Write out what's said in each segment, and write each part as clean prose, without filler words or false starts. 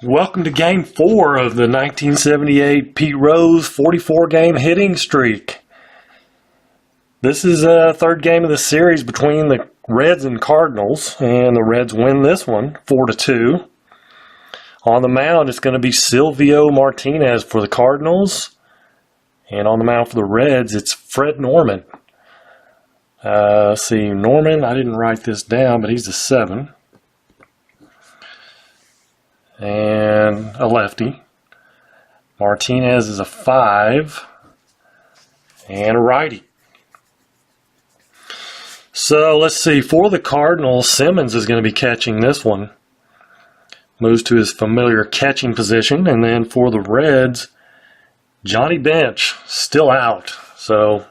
Welcome to Game 4 of the 1978 Pete Rose 44-game hitting streak. This is the third game of the series between the Reds and Cardinals, and the Reds win this one 4-2. On the mound, it's going to be Silvio Martinez for the Cardinals, and on the mound for the Reds, it's Fred Norman. Let's see, Norman, I didn't write this down, but he's a 7. And a lefty. Martinez is a 5 and a righty. So let's see, for the Cardinals, Simmons is going to be catching this one. Moves to his familiar catching position. And then for the Reds, Johnny Bench still out. So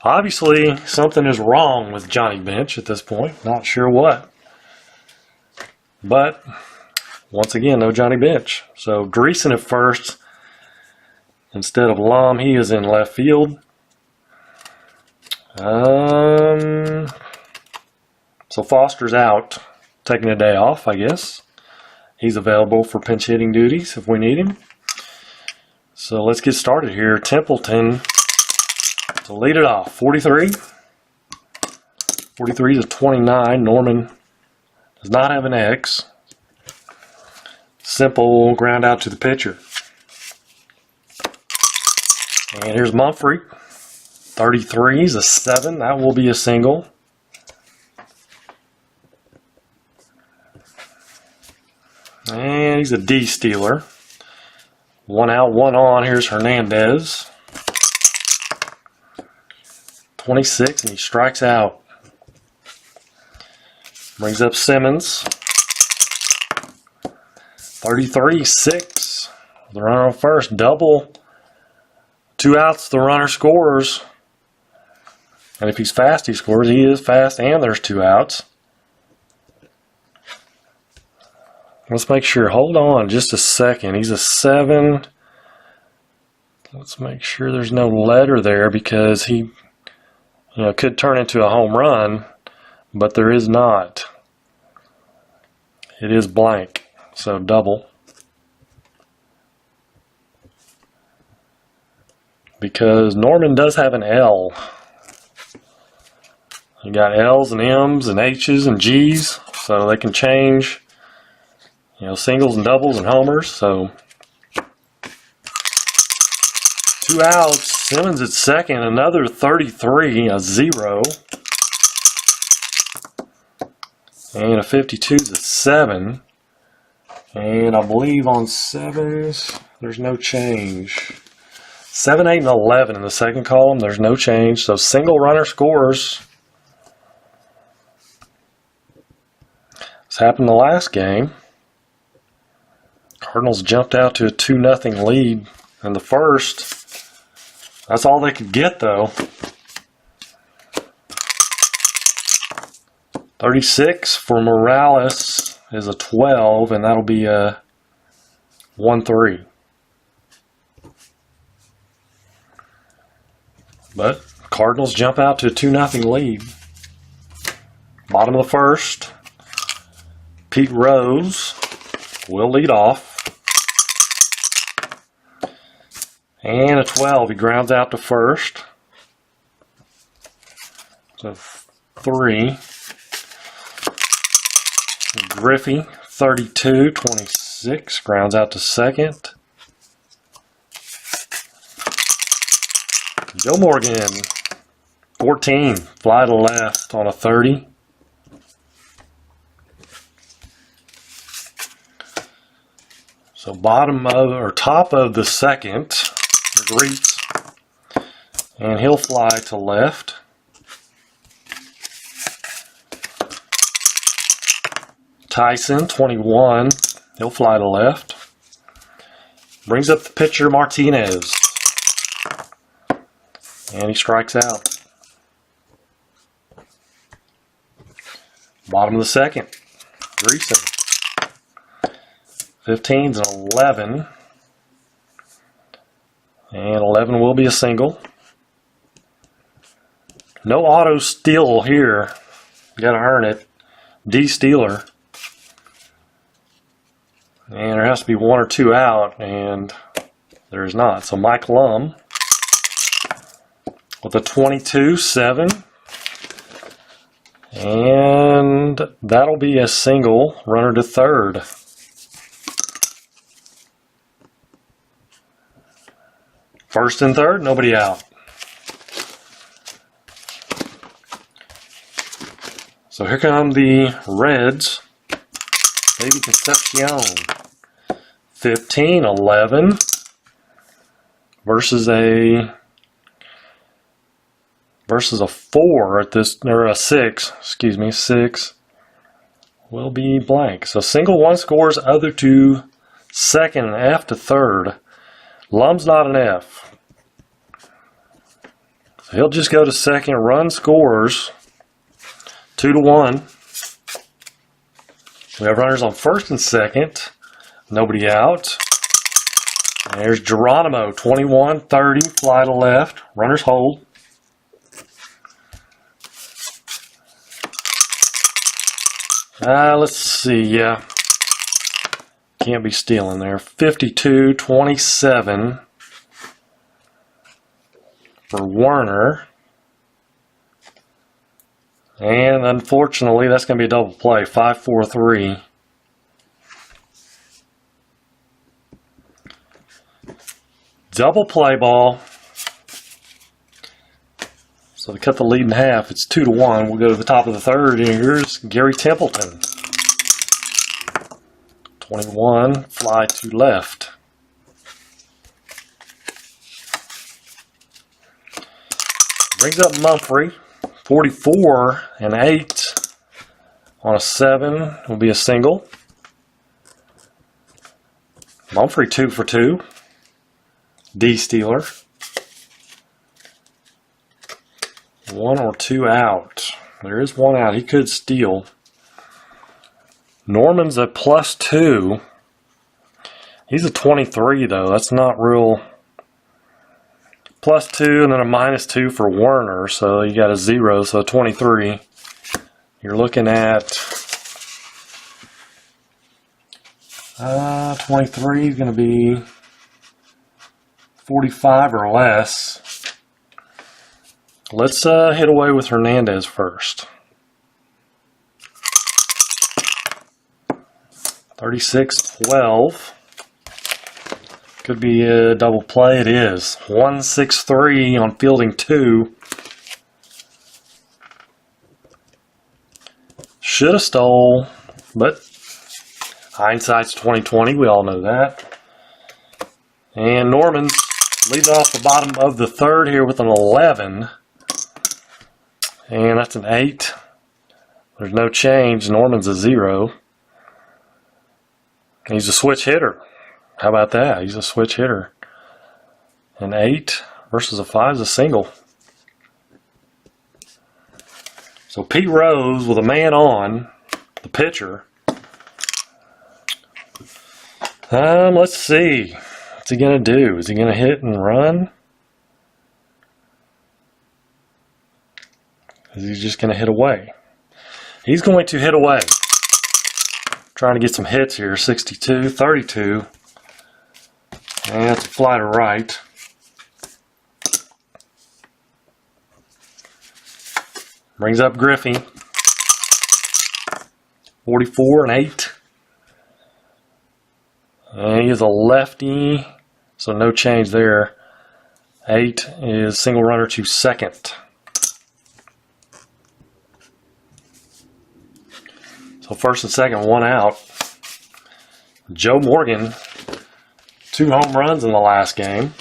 obviously something is wrong with Johnny Bench at this point. Not sure what. But once again, no Johnny Bench. So Dreesen at first instead of Lum. He is in left field. So Foster's out, taking a day off, I guess. He's available for pinch hitting duties if we need him. So let's get started here. Templeton to lead it off. 43. 43 is a 29. Norman does not have an X. Simple ground out to the pitcher. And here's Mumphrey. 33 is a 7. That will be a single. And he's a D stealer. 1 out, 1 on. Here's Hernandez. 26, and he strikes out. Brings up Simmons. 33, 6. The runner on first. Double. 2 outs, the runner scores. And if he's fast, he scores. He is fast, and there's 2 outs. Let's make sure. Hold on just a second. He's a 7. Let's make sure there's no letter there because he could turn into a home run, but there is not. It is blank. So double. Because Norman does have an L. You got L's and M's and H's and G's, so they can change, singles and doubles and homers. So 2 outs. Simmons at second. Another 33, a 0. And a 52 is a 7. And I believe on 7s, there's no change. 7, 8, and 11 in the second column, there's no change. So single runner scores. This happened the last game. Cardinals jumped out to a 2-0 lead in the first. That's all they could get, though. 36 for Morales is a 12, and that'll be a 1-3. But Cardinals jump out to a 2-0 lead. Bottom of the first. Pete Rose will lead off. And a 12. He grounds out to first. So 3. Griffey, 32, 26, grounds out to second. Joe Morgan, 14, fly to left on a 30. So top of the second, Greets, and he'll fly to left. Tyson, 21. He'll fly to left. Brings up the pitcher, Martinez. And he strikes out. Bottom of the second, Dreesen. 15's an 11. And 11 will be a single. No auto steal here. You gotta earn it. D Steeler. And there has to be 1 or 2 out, and there's not. So Mike Lum with a 22-7. And that'll be a single, runner to third. First and third, nobody out. So here come the Reds. Baby Concepcion. 15-11 versus a 4 at this, or a 6, excuse me, 6 will be blank. So single 1 scores, other 2 second, and F to third. Lum's not an F. So he'll just go to second, run scores 2-1. We have runners on first and second. Nobody out. There's Geronimo, 21-30, fly to left. Runners hold. Let's see, yeah. Can't be stealing there. 52-27 for Werner. And unfortunately, that's going to be a double play. 5-4-3. Double play ball. So to cut the lead in half, it's 2-1. We'll go to the top of the third. And here's Gary Templeton. 21, fly to left. Brings up Mumphrey. 44-8 on a 7 will be a single. Mumphrey 2 for 2. D stealer. 1 or 2 out. There is 1 out. He could steal. Norman's a +2. He's a 23 though. That's not real. +2 and then a -2 for Werner. So you got a 0. So 23. You're looking at 23 is going to be 45 or less. Let's hit away with Hernandez first. 36-12. Could be a double play. It is. 1-6-3 on fielding 2. Should have stole, but hindsight's 20/20. We all know that. And Norman's leading off the bottom of the third here with an 11. And that's an 8. There's no change. Norman's a 0. He's a switch hitter. How about that? He's a switch hitter. An 8 versus a 5 is a single. So Pete Rose with a man on, the pitcher. Let's see. What's he going to do? Is he going to hit and run? Is he just going to hit away? He's going to hit away. Trying to get some hits here. 62-32. And that's a fly to right. Brings up Griffey. 44-8. And he is a lefty, so no change there. 8 is single runner to second. So first and second, 1 out. Joe Morgan, 2 home runs in the last game.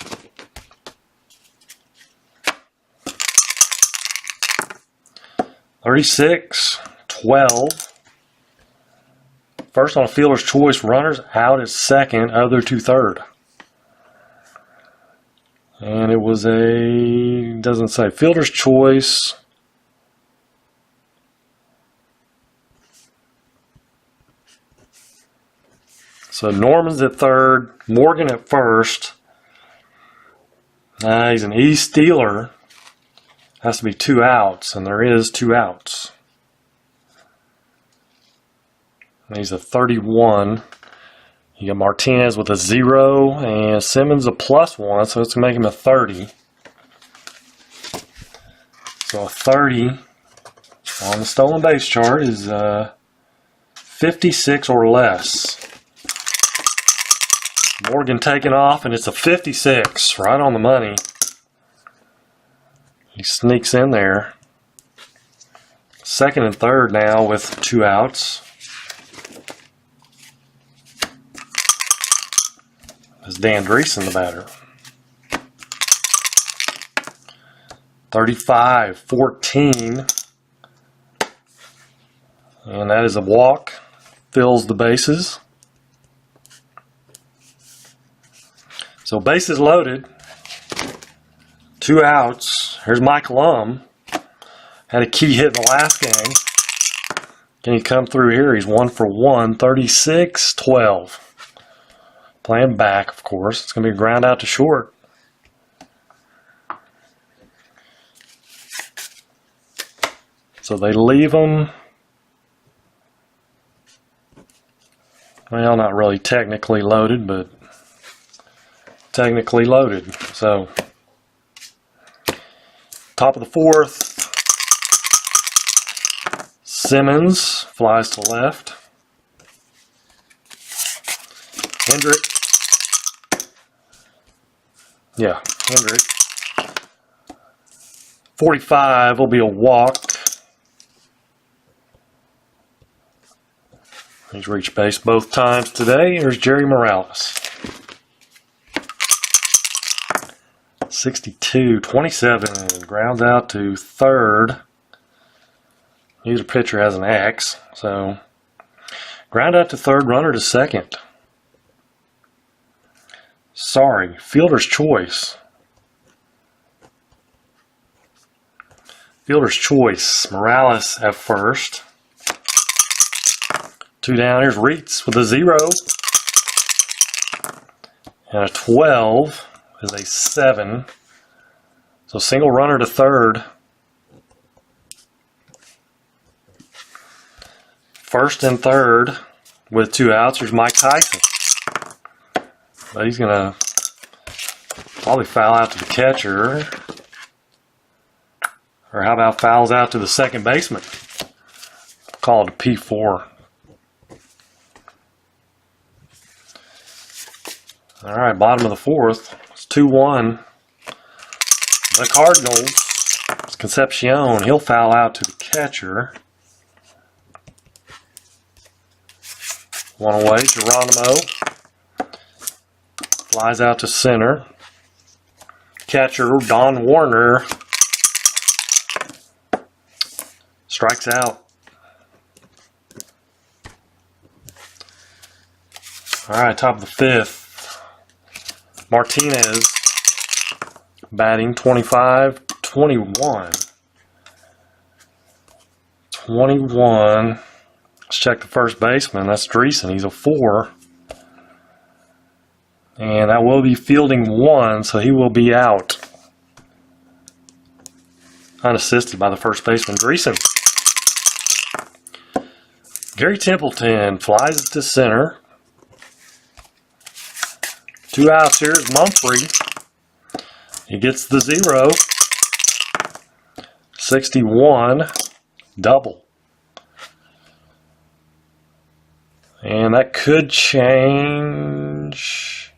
(36-12). First on a fielder's choice, runners out at second, other to third. And it was doesn't say, fielder's choice. So Norman's at third, Morgan at first. He's an E stealer. Has to be 2 outs, and there is 2 outs. And he's a 31. You got Martinez with a 0 and Simmons a +1, so it's going to make him a 30. So a 30 on the stolen base chart is 56 or less. Morgan taking off, and it's a 56, right on the money. He sneaks in there. Second and third now with 2 outs. Is Dan Dreesen the batter. 35-14. And that is a walk. Fills the bases. So bases loaded. 2 outs. Here's Mike Lum. Had a key hit in the last game. Can he come through here? He's 1 for 1. 36-12. Playing back, of course. It's going to be a ground out to short. So they leave them. Well, not really technically loaded, but technically loaded. So, top of the 4th. Simmons flies to left. Hendrick. Yeah, Hendrick. 45 will be a walk. He's reached base both times today. Here's Jerry Morales. 62-27. Grounds out to third. Neither pitcher has an X, so ground out to third, runner to second. Sorry, fielder's choice. Fielder's choice. Morales at first. 2 down. Here's Reitz with a 0. And a 12 is a 7. So single runner to third. First and third with 2 outs. Here's Mike Tyson. But he's going to probably foul out to the catcher. Or how about fouls out to the second baseman? Call it a P4. All right, bottom of the 4th. It's 2-1. The Cardinals. It's Concepcion. He'll foul out to the catcher. 1 away. Geronimo flies out to center. Catcher Don Warner strikes out. All right, top of the 5th. Martinez batting 25-21. 21. Let's check the first baseman. That's Dreesen. He's a 4. And that will be fielding 1, so he will be out. Unassisted by the first baseman, Dreesen. Gary Templeton flies to center. 2 outs here is Mumphrey. He gets the 0. 61. Double. And that could change.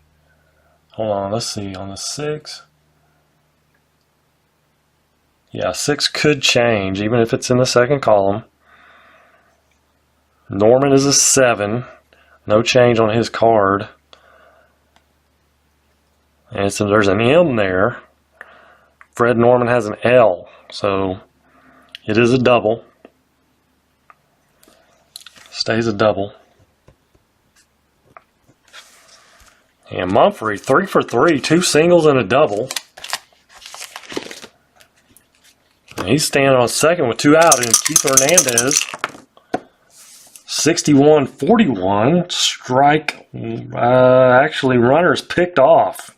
Hold on, let's see. On the 6. Yeah, 6 could change, even if it's in the second column. Norman is a 7. No change on his card. And so there's an M there. Fred Norman has an L, so it is a double. Stays a double. And Mumphrey, 3 for 3, 2 singles and a double. And he's standing on second with 2 out, and Keith Hernandez, 61-41, strike. Actually, runners picked off.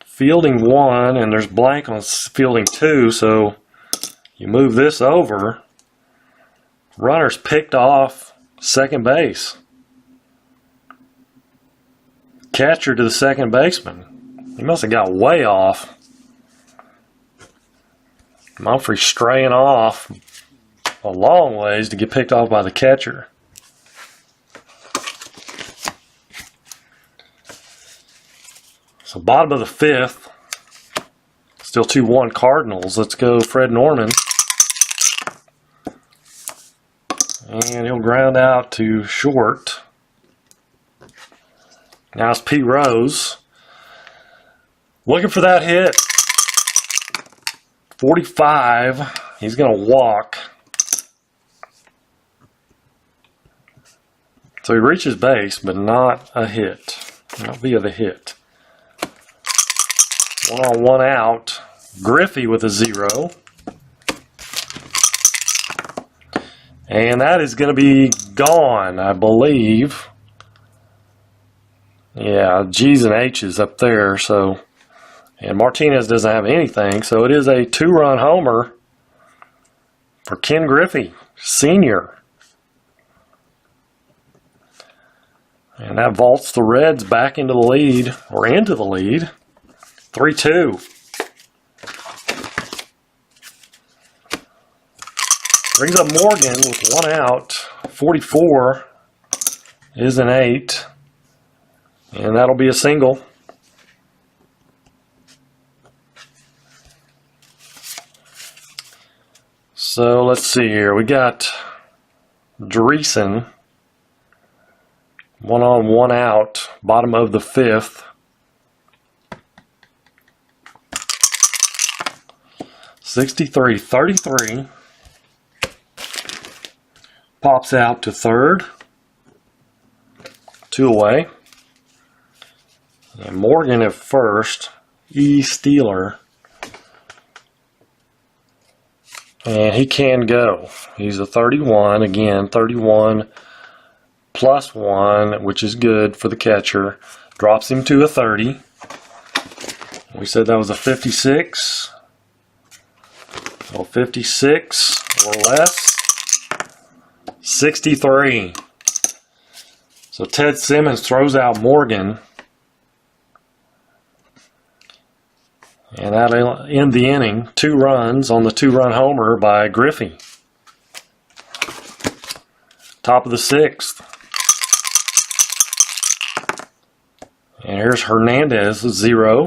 Fielding 1, and there's blank on fielding 2, so you move this over. Runners picked off second base. catcher to the second baseman. He must have got way off. Mumphrey straying off a long ways to get picked off by the catcher. So bottom of the fifth, still 2-1 Cardinals. Let's go Fred Norman. And he'll ground out to short. Now it's Pete Rose. Looking for that hit. 45. He's going to walk. So he reaches base, but not a hit. Not via the hit. 1 on 1 out. Griffey with a 0. And that is going to be gone, I believe. Yeah, G's and H's up there. So, and Martinez doesn't have anything. So it is a 2-run homer for Ken Griffey, Sr. And that vaults the Reds back into the lead, or into the lead. 3-2. Brings up Morgan with 1 out. 44 is an 8. And that'll be a single. So let's see here. We got Dreesen. 1 on 1 out. Bottom of the fifth. 63-33. Pops out to third. 2 away. And Morgan at first. E. Steeler. And he can go. He's a 31. Again, 31 plus 1, which is good for the catcher. Drops him to a 30. We said that was a 56. So 56 or less. 63. So Ted Simmons throws out Morgan. And that'll end the inning. 2 runs on the 2-run homer by Griffey. Top of the 6th. And here's Hernandez, 0.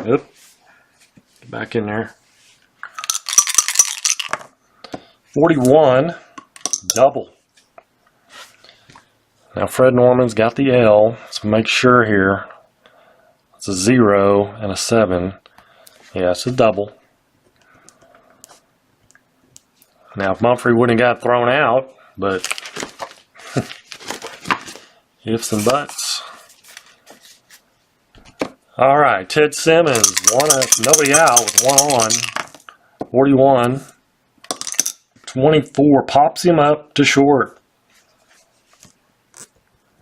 Oop. Get back in there. 41, double. Now Fred Norman's got the L. Let's make sure here. It's a 0 and a 7. Yeah, it's a double. Now if Mumphrey wouldn't have got thrown out, but ifs and buts. All right, Ted Simmons, nobody out with 1 on. 41. 24 pops him up to short.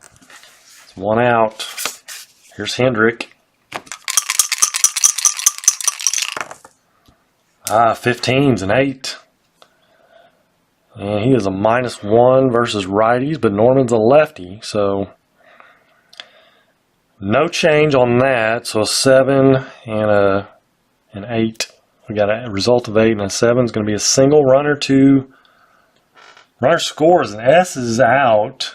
It's 1 out. Here's Hendrick. 15's an 8. And he is a -1 versus righties, but Norman's a lefty, so no change on that. So a 7 and an 8. We got a result of 8 and a 7 is going to be a single. Runner scores and S is out.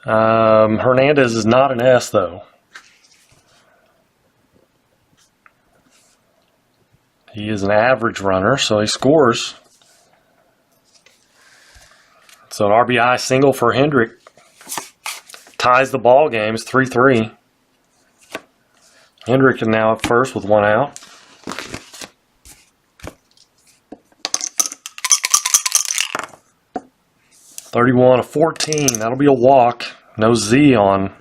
Hernandez is not an S though. He is an average runner, so he scores. So an RBI single for Hendrick. Ties the ball game. It's 3-3. Hendrick is now at first with 1 out. (31-14). That'll be a walk. No Z on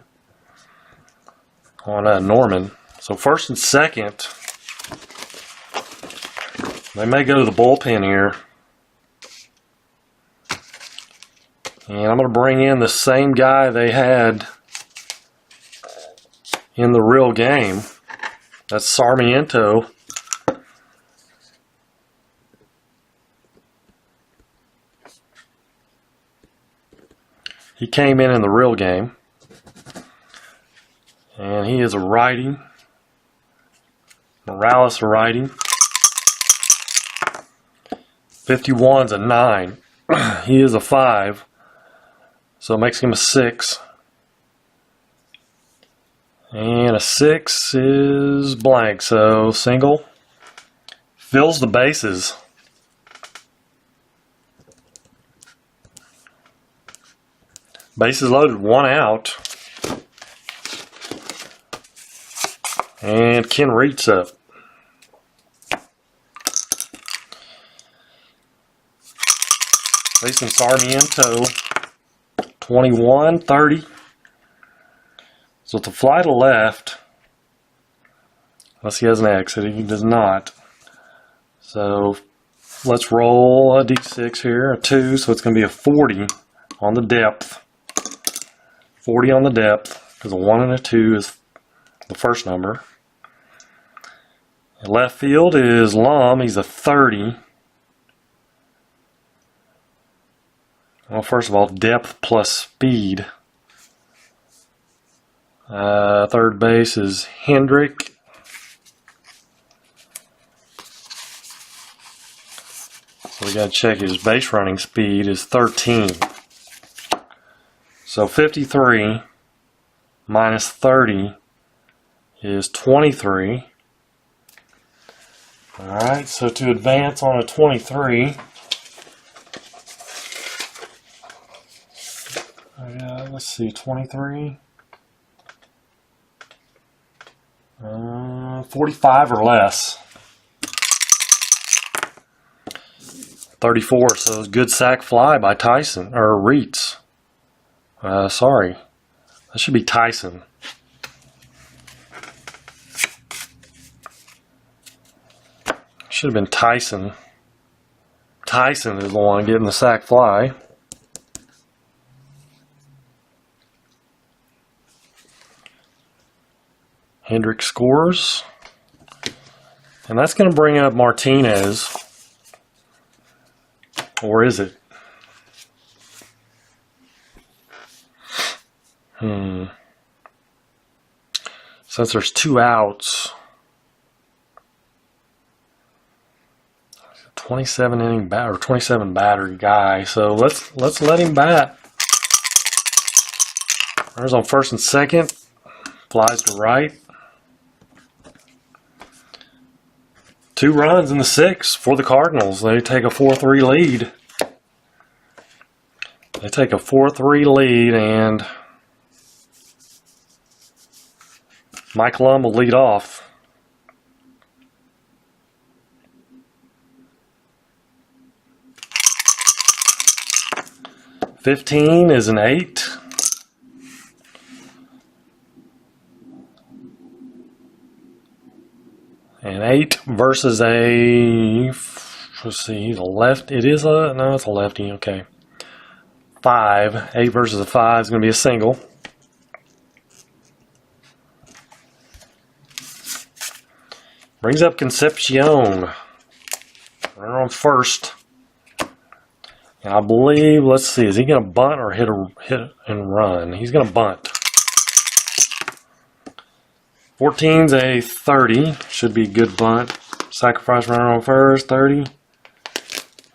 Norman. So first and second. They may go to the bullpen here. And I'm going to bring in the same guy they had in the real game. That's Sarmiento. He came in the real game. And he is a righty. Morales a righty. 51's a 9. He is a 5. So it makes him a 6. And a 6 is blank. So single. Fills the bases. Bases loaded, 1 out. And Ken Reitz up. Jason Sarmiento, 21-30. So to fly to left, unless he has an exit, he does not. So let's roll a d6 here, a 2, so it's going to be a 40 on the depth. 40 on the depth, because a 1 and a 2 is the first number. Left field is Lum, he's a 30. Well, first of all, depth plus speed. Third base is Hendrick. So we got to check his base running speed is 13. So 53 minus 30 is 23. Alright, so to advance on a 23, let's see, 23, 45 or less. 34, so it's a good sac fly by Tyson, or Reitz. Sorry, that should be Tyson. Should have been Tyson. Tyson is the one getting the sac fly. Hendrick scores. And that's going to bring up Martinez. Or is it? Since there's 2 outs. 27 inning bat or 27 battery guy. So let's let him bat. Runners on first and second. Flies to right. 2 runs in the 6th for the Cardinals. They take a 4-3 lead. They take a 4-3 lead, and Mike Lum will lead off. 15 is an 8. An 8 versus a, let's see, he's a left. It is a, no, it's a lefty, okay. 5. 8 versus a 5 is going to be a single. Brings up Concepcion. Runner on first. And I believe, let's see, is he going to bunt or hit and run? He's going to bunt. 14's a 30. Should be a good bunt. Sacrifice runner on first, 30.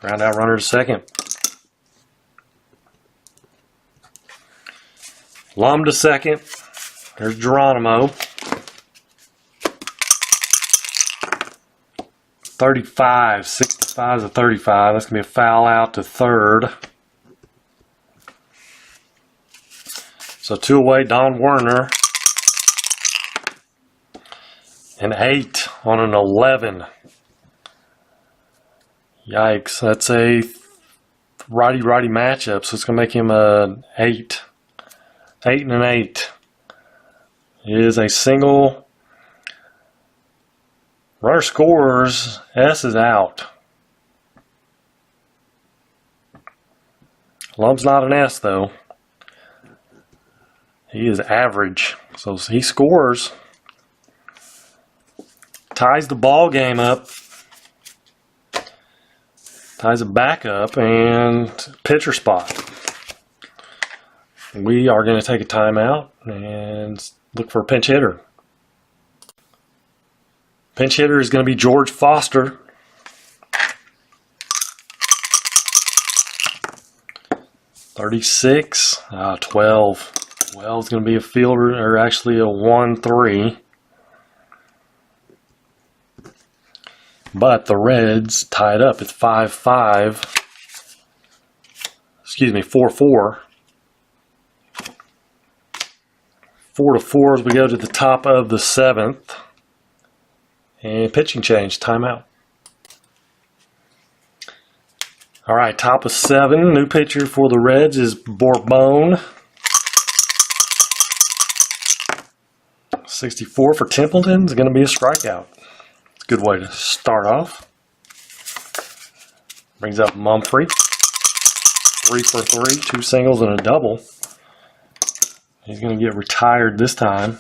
Round out runner to second. Lum to second. There's Geronimo. 35, 65 is a 35. That's going to be a foul out to third. So 2 away, Don Werner. An 8 on an 11. Yikes, that's a righty-righty matchup, so it's going to make him an 8. 8 and an 8. It is a single. Runner scores. S is out. Lum's not an S, though. He is average. So he scores. Ties the ball game up. Ties it back up, and pitcher spot. we are going to take a timeout and look for a pinch hitter. Pinch hitter is going to be George Foster. (36) 12. 12 is going to be a fielder, or actually a 1-3. But the Reds tied up. It's 5-5. Excuse me, 4-4. 4-4 as we go to the top of the 7th. And pitching change, timeout. All right, top of 7. New pitcher for the Reds is Bourbon. 64 for Templeton is going to be a strikeout. It's a good way to start off. Brings up Mumphrey. 3 for 3, 2 singles and a double. He's going to get retired this time.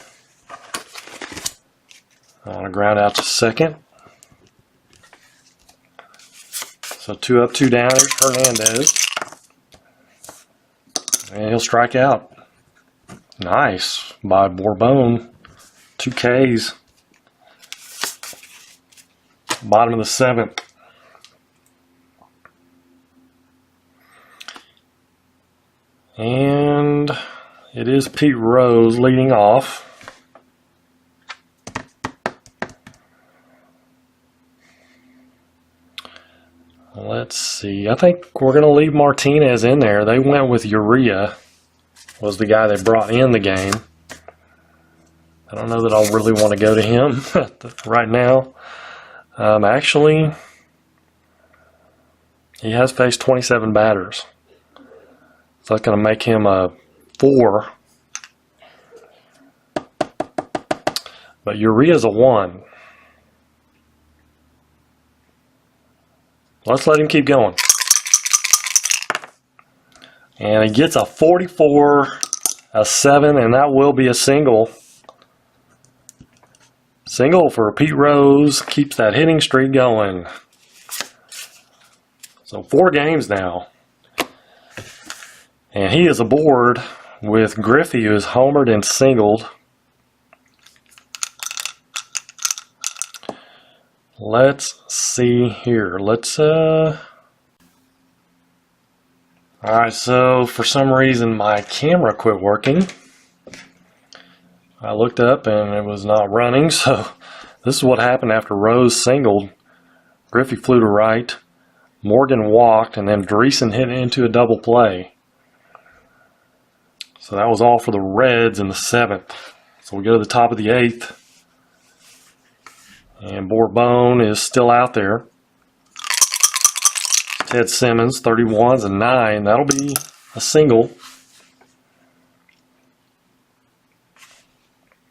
On a ground out to second. So 2 up, 2 down. Here's Hernandez. And he'll strike out. Nice by Bourbon. 2 Ks. Bottom of the 7th. And it is Pete Rose leading off. Let's see. I think we're going to leave Martinez in there. They went with Urea, was the guy they brought in the game. I don't know that I'll really want to go to him right now. Actually, he has faced 27 batters. So that's going to make him a 4. But Urea's a 1. Let's let him keep going. And he gets a 44, a 7, and that will be a single. Single for Pete Rose. Keeps that hitting streak going. So 4 games now. And he is aboard with Griffey, who is homered and singled. Let's see here. Alright, so for some reason my camera quit working. I looked up and it was not running, so this is what happened after Rose singled. Griffey flew to right, Morgan walked, and then Dreesen hit into a double play. So that was all for the Reds in the 7th. So we go to the top of the 8th. And Bourbon is still out there. Ted Simmons, 31's a 9. That'll be a single.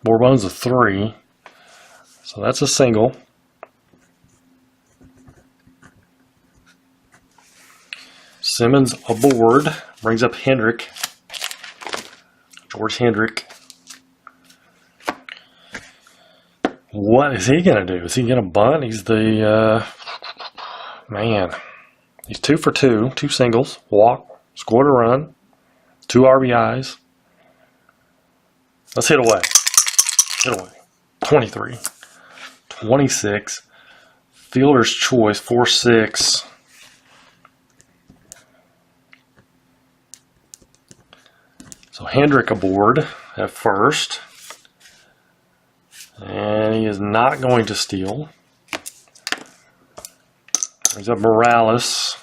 Bourbon's a 3. So that's a single. Simmons aboard. Brings up Hendrick. George Hendrick. What is he going to do? Is he going to bunt? He's the, man. He's 2 for 2. 2 singles. Walk. Scored a run. 2 RBIs. Let's hit away. Hit away. 23. 26. Fielder's choice. 4-6. So Hendrick aboard at first. And he is not going to steal. Brings up Morales.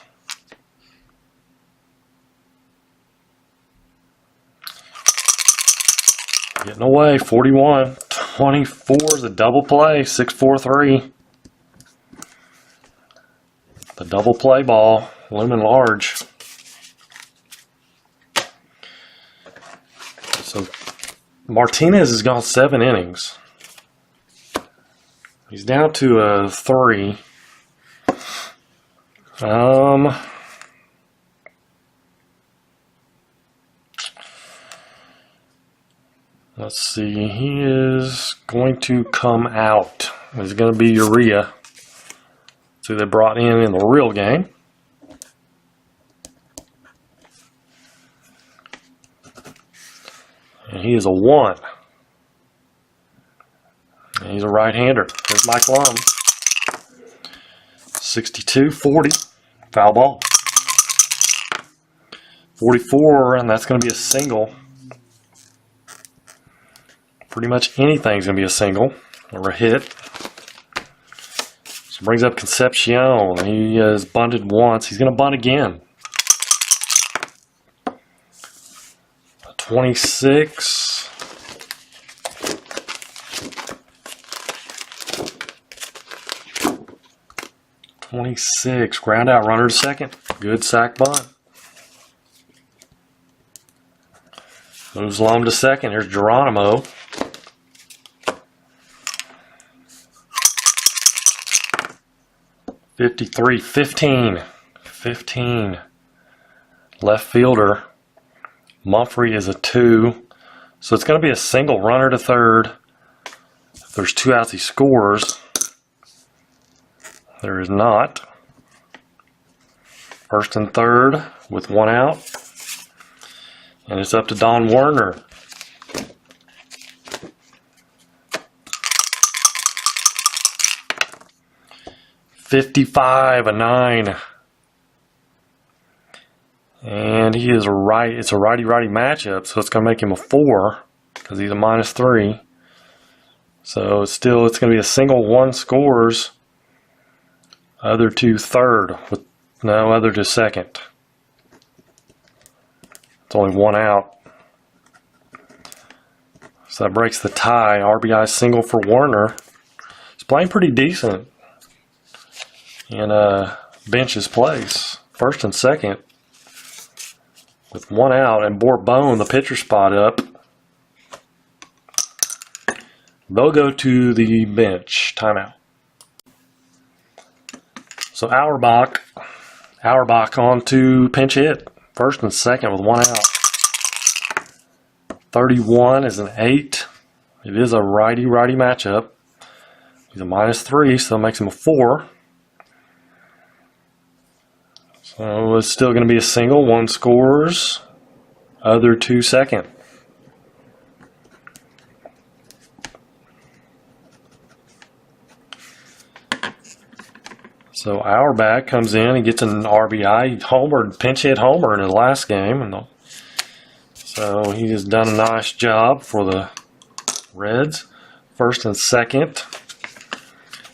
Getting away, 41. 24 is a double play, 6-4-3. The double play ball, looming large. So Martinez has gone 7 innings. He's down to a 3. Let's see. He is going to come out. It's going to be Urea. So they brought in the real game. He is a 1. And he's a right-hander. There's Mike Lum. 62-40. Foul ball. 44, and that's going to be a single. Pretty much anything's going to be a single or a hit. So brings up Concepcion. He has bunted once. He's going to bunt again. 26. Ground out, runner to second. Good sack bunt. Moves Lum to second. Here's Geronimo. (53-15). 15. Left fielder. Mumphrey is a 2. So it's going to be a single, runner to third. If there's 2 outs, he scores. There is not. First and third with 1 out. And it's up to Don Werner. (55-9). And he is it's a righty-righty matchup, so it's going to make him a 4 because he's a -3. So it's going to be a single, 1 scores. Other to third with no other to second. It's only 1 out. So that breaks the tie. RBI single for Werner. He's playing pretty decent in bench's place. First and second with 1 out, and Bourbon, the pitcher spot up. They'll go to the bench. Timeout. So Auerbach on to pinch hit. First and second with 1 out. 31 is an 8. It is a righty-righty matchup. He's a -3, so that makes him a 4. So it's still going to be a single. 1 scores. Other to second. So Auerbach comes in and gets an RBI. He homered, pinch hit homer in his last game. So he has done a nice job for the Reds. First and second.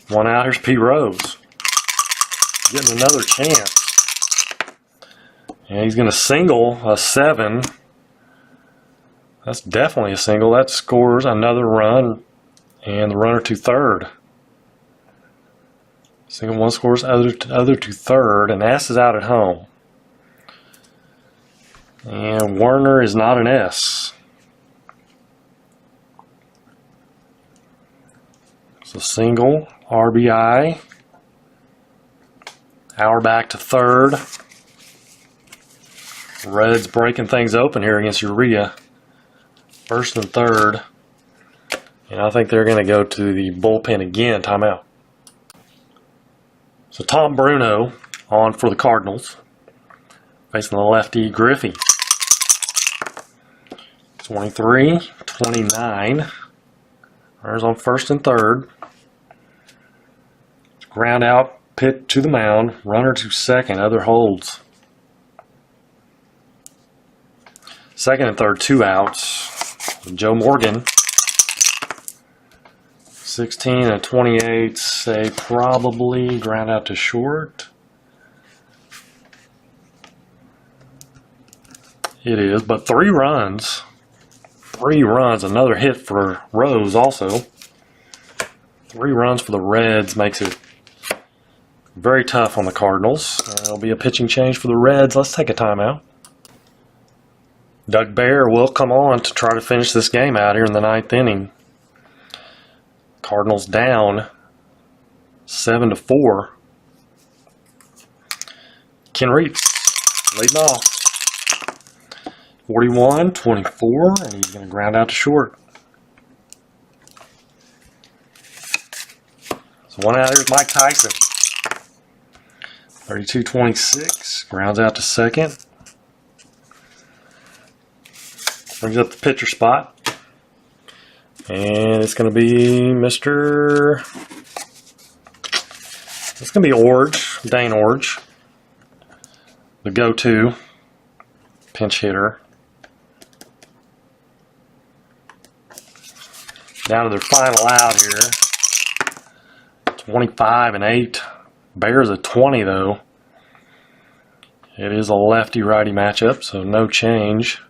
1 out. Here's Pete Rose. Getting another chance. And he's going to single a 7. That's definitely a single. That scores another run. And the runner to third. Single, 1 scores, other to third, and S is out at home. And Werner is not an S. So single, RBI. Auerbach to third. Reds breaking things open here against Urea. First and third. And I think they're going to go to the bullpen again. Timeout. So Tom Bruno on for the Cardinals, facing the lefty Griffey. 23-29. Runners on first and third. Ground out, pit to the mound, runner to second, other holds. Second and third, 2 outs. Joe Morgan. 16 and 28 say probably ground out to short. It is, but 3 runs. 3 runs, another hit for Rose also. 3 runs for the Reds makes it very tough on the Cardinals. There'll be a pitching change for the Reds. Let's take a timeout. Doug Bear will come on to try to finish this game out here in the 9th inning. Cardinals down 7-4. Ken Reitz leading off. 41-24, and he's going to ground out to short. So 1 out. Here's Mike Tyson. 32-26, grounds out to second. Brings up the pitcher spot. And it's going to be it's going to be Orge, Dane Orge, the go-to pinch hitter. Down to their final out here. 25-8. Bears a 20 though. It is a lefty-righty matchup, so no change.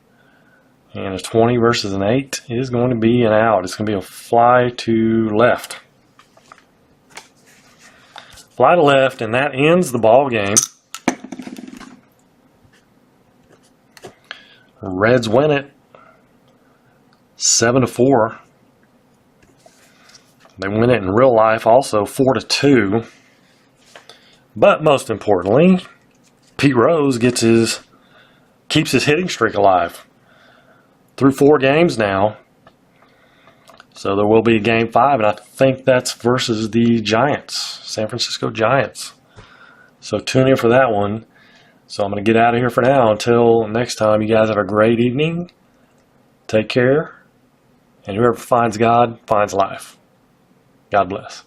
And a 20 versus an 8 is going to be an out. It's going to be a fly to left. Fly to left, and that ends the ball game. Reds win it 7-4. They win it in real life also 4-2. But most importantly, Pete Rose keeps his hitting streak alive through 4 games now. So there will be game 5, and I think that's versus the Giants, San Francisco Giants. So tune in for that one. So I'm going to get out of here for now. Until next time, you guys have a great evening. Take care. And whoever finds God finds life. God bless.